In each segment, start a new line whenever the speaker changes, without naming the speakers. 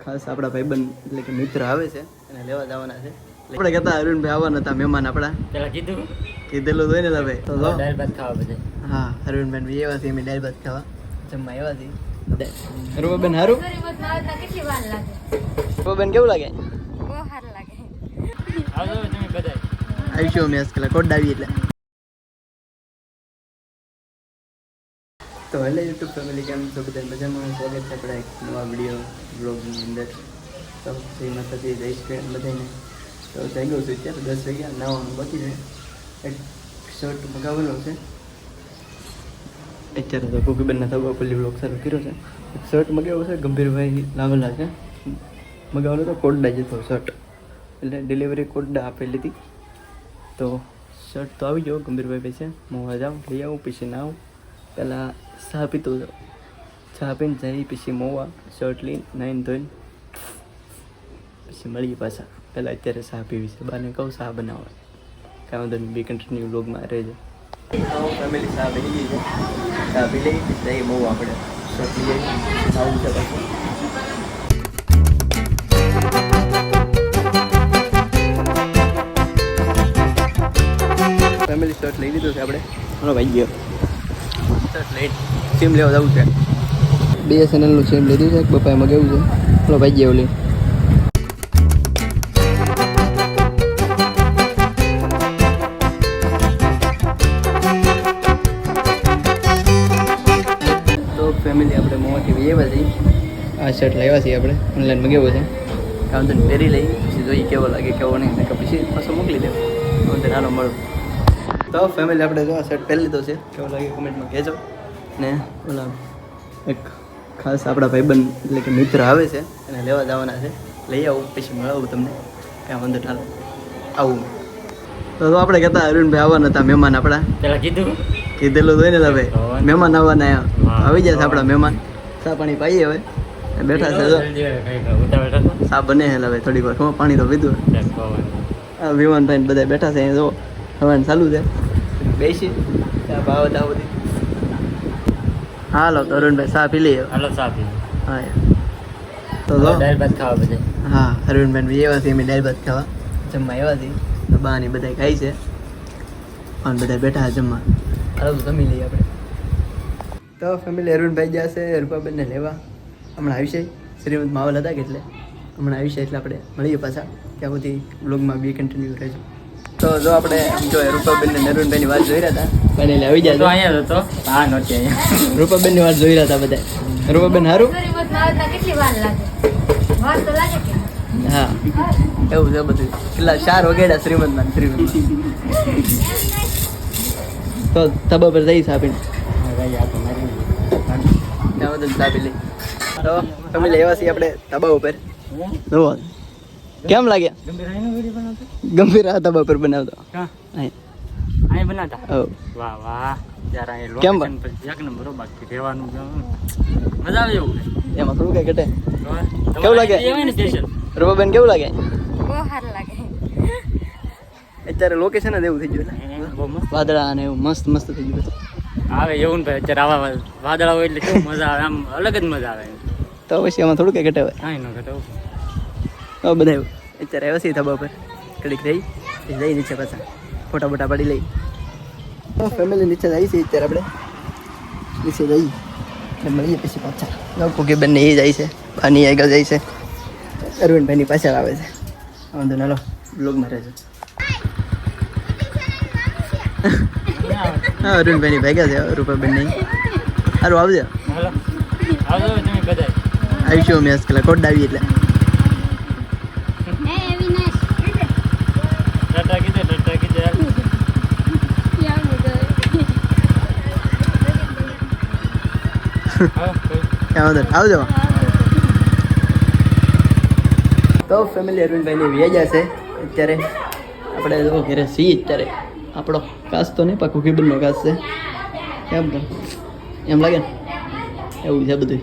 ખાસ આપણા ભાઈબંધ એટલે કે મિત્ર આવે છે અને લેવા જવાના છે. આપણે કહેતા અરુણભાઈ આવવાના હતા મહેમાન આપણા.
પેલા
કીધેલું હોય ને ભાઈ તો
દાળ ભાત ખાવા બધે.
હા અરુણભાઈ એવા છે અમે દાળ ભાત ખાવા જમવા એવા છે. રૂપાબેન સારું? રૂપાબેન કેવું લાગે?
આવજો તમે બધા.
આવીશું અમે આજકાલ કોડાવી એટલે. તો હેલો યુટ્યુબ ફેમિલી, કેમ છો બધા? મજામાં? સ્વાગત છે આપણા એક નવા વિડીયો બ્લોગની અંદર. તો શ્રી માતાજી જય શ્રી બધાને. તો થઈ ગયું છે અત્યારે 10 વાગ્યા, નાવાનું બાકી છે. એક શર્ટ મગાવેલો છે અત્યારે. તો કુકીબેનના થવા પેલી બ્લોગ શરૂ કર્યો છે. એક શર્ટ મગાવ્યો છે, ગંભીરભાઈ લાવેલા છે. મગાવેલો તો કોડડા જતો શર્ટ, એટલે ડિલિવરી કોડડા આપેલી હતી. તો શર્ટ તો આવી ગયો ગંભીરભાઈ પાસે. મોવા જાઉં લઈ આવું, પછી ના આવું. પહેલાં ચા પીતો જાઉં, ચા પીને જઈ પછી મોવા શર્ટ લઈને નાઈને ધોઈને પછી મળીએ પાછા. પહેલાં અત્યારે ચા પીવી છે, બાને કહું ચા બનાવવા. કાંઈ વાંધો નહીં, બી કન્ટિન્યુ વ્લોગમાં રહેજો. ફેમિલી ચા બની ગઈ છે, ચા પી લઈ જઈએ મોવા આપણે શર્ટ લઈ જઈએ. આવું છે પાછું. ફેમિલી શર્ટ લઈ લીધું છે આપણે. હલો ભાઈ ગયો શર્ટ લઈ સિમ લેવા જવું છે. BSNLનું સિમ લીધું છે, પપ્પાએ મગાવ્યું છે. હલો ભાઈ ગયો લઈ. તો ફેમિલી આપણે મોમાંથી આવ્યા છીએ. આ શર્ટ લાવ્યા છીએ આપણે, ઓનલાઈન મગાવ્યો છે. કામ તો પહેરી લઈ પછી જોઈએ કેવો લાગે કેવો નહીં, પછી પાછો મોકલી દેવો. કામ તો નાનો મળો. તો ફેમિલી આપણે જો આ શર્ટ પહેરી લીધો છે, કેવો લાગે કમેન્ટમાં કહેજો. ને ઓલા એક ખાસ આપણા ભાઈબંધ એટલે કે મિત્ર આવે છે અને લેવા જવાના છે. લઈ આવું પછી મળાવું તમને, કાંઈ વાંધો ચાલો આવું. તો આપણે કહેતા અરુણભાઈ આવવાના હતા મહેમાન આપણા.
પેલા
કીધેલું હોય ને ભાઈ મહેમાન આવવાના આવી જશે આપણા મહેમાન. ચા પાણી પાઈએ હવે બેઠા છે. ચા બને છે હવે થોડીક વાર. પાણી તો પીધું. વિમાનભાઈ બધા બેઠા છે અહીંયા. જો હવાનું ચાલુ છે, બેસી ચા ભાવ આવો બધી. હાલો તો અરુણભાઈ ચા પી લઈએ.
હાલો ચા પી.
હા તો
દાળ ભાત ખાવા બધે.
હા અરુણભાઈ એવા છે અમે દાળ ભાત ખાવા જમવા એવા છે. તો બાની બધા ખાઈ છે અને બધા બેઠા જમવા. હાલો તો જમી લઈએ આપણે. તો ફેમિલી અરુણભાઈ ગયા છે રૂપાબેનને લેવા. હમણાં આવીશે શ્રીમંત માવલ હતા કે એટલે હમણાં આવીશે, એટલે આપણે મળીએ પાછા. ત્યાં સુધી બ્લોગમાં બી કન્ટિન્યુ રહેજો. તો જો આપણે જો રૂપાબેન ને અરુણભાઈની વાત જોઈ રહ્યા હતા, બને આવી જાય
તો અહીંયા હતો. હા નહોતી અહીંયા.
રૂપાબેનની વાત જોઈ રહ્યા હતા બધા. રૂપાબેન સારું? હા એવું છે બધું. કેટલા 4 વગેડા શ્રીમંતમાં તો તબા પર જઈશ આપીને ત્યાં બધું ચાપી લઈ. તો ફેમિલી એવા છીએ આપણે તબા ઉપર. જોવો કેમ લાગ્યા? ગંભીર આ તબા પર બનાવતો.
અહીં બનાવતા. વાહ વાહ.
કેમ
એક નંબર બાકી રહેવાનું મજા આવે એવું.
એમાં થોડું કઈ ઘટે. કેવું લાગે રૂપાબેન? કેવું લાગે? અત્યારે લોકેશન જ એવું થઈ ગયું, વાદળા ને એવું મસ્ત મસ્ત થઈ ગયું
આવે એવું ને ભાઈ. અત્યારે આવા વાદળા હોય એટલે કેવું મજા આવે, આમ અલગ જ મજા આવે.
તો પછી એમાં થોડું કઈ ઘટે હોય.
કાંઈ ન ઘટે.
બધા અત્યારે આવ્યા છીએ ધાબા પર, ઘડીક રહી જઈ નીચે પાછા ફોટા બોટા પાડી લઈ. ફેમિલી નીચે જઈએ છીએ અત્યારે આપણે. નીચે જઈએ મળીએ પછી પાછા. કુકીબેન ને એ જાય છે, બાની આગળ જાય છે, અરવિંદભાઈની પાછળ આવે છે. વાંધો ના લો બ્લોગમાં રહેજો. હા અરવિંદભાઈની ભેગા છે રૂપાબેન નહીં. સારું આવજો.
આવજો તમે બધા.
આવીશું અમે આજકાલ કોડાવી એટલે. આવજો. તો ફેમિલી અરવિંદભાઈની વ્યાજા છે અત્યારે. આપણે જો ઘરે છીએ અત્યારે. આપણો કાસ તો નહીં, પાકું કુકીબેનનો કાસ છે. કેમ એમ લાગે ને એવું છે બધું.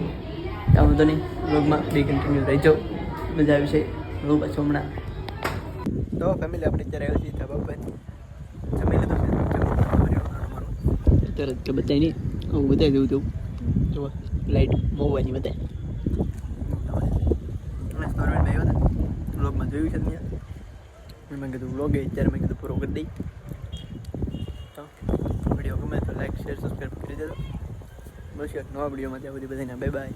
કામ તો નહીં, બ્લોગમાં બી કન્ટિન્યુ રહેજો, મજા આવી છે. હું પાછું હમણાં. તો ફેમિલી આપણે અત્યારે આવ્યો છીએ ધાબા પર. જમી લીધું છે અત્યારે કે બતાવી નહીં હું બતાવી દઉં છું. જો લાઈટ મોવાની બતાય જોયું છે ત્યાં મેં કીધું વ્લોગ અત્યારે મેં કીધું પૂરો કરી દઈ. તો વિડીયો ગમે તો લાઈક શેર સબસ્ક્રાઈબ કરી દેજો. બસ એક નવા વિડીયોમાં ત્યાં સુધી બધાને બાય બાય.